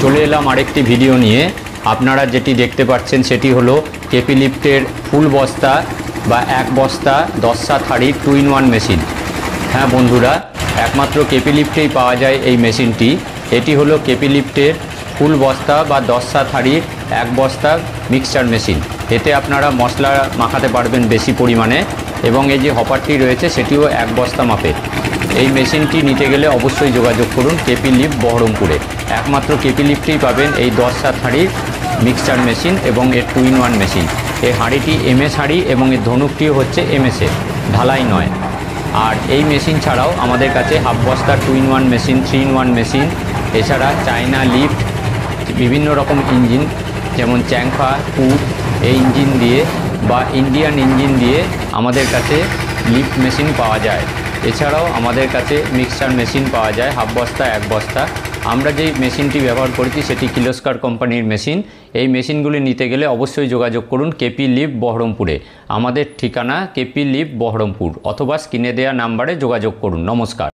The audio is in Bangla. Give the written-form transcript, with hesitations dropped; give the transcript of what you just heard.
চলে এলাম আরেকটি ভিডিও নিয়ে। আপনারা যেটি দেখতে পাচ্ছেন সেটি হলো কেপি লিফটের ফুল বস্তা বা এক বস্তা 10 হাঁড়ি 2-in-1 মেশিন। হ্যাঁ বন্ধুরা, একমাত্র কেপি লিফটেই পাওয়া যায় এই মেশিনটি। এটি হলো কেপি লিফটের ফুল বস্তা বা 10 হাঁড়ির এক বস্তা মিক্সচার মেশিন। এতে আপনারা মশলা মাখাতে পারবেন বেশি পরিমাণে, এবং এই যে হপারটি রয়েছে সেটিও এক বস্তা মাপের। এই মেশিনটি নিতে গেলে অবশ্যই যোগাযোগ করুন কেপি লিফট বহরমপুরে। একমাত্র কেপি লিফটেই পাবেন এই 10 হাঁড়ির মিক্সচার মেশিন এবং এর 2-in-1 মেশিন। এই হাঁড়িটি এমএস হাঁড়ি এবং এর ধনুকটিও হচ্ছে এমএসে, ঢালাই নয়। আর এই মেশিন ছাড়াও আমাদের কাছে হাফ বস্তার 2-in-1 মেশিন, 3-in-1 মেশিন, এছাড়া চায়না লিফট, বিভিন্ন রকম ইঞ্জিন যেমন চ্যাংফা, পুট এই ইঞ্জিন দিয়ে বা ইন্ডিয়ান ইঞ্জিন দিয়ে আমাদের কাছে লিফট মেশিন পাওয়া যায়। এছাড়াও আমাদের কাছে মিক্সচার মেশিন পাওয়া যায় হাফ বস্তা, এক বস্তা। আমরা যেই মেশিনটি ব্যবহার করেছি সেটি কির্লোস্কার কোম্পানির মেশিন। এই মেশিনগুলি নিতে গেলে অবশ্যই যোগাযোগ করুন কেপি লিফট বহরমপুরে। আমাদের ঠিকানা কেপি লিফট বহরমপুর, অথবা স্ক্রিনে দেওয়া নাম্বারে যোগাযোগ করুন। নমস্কার।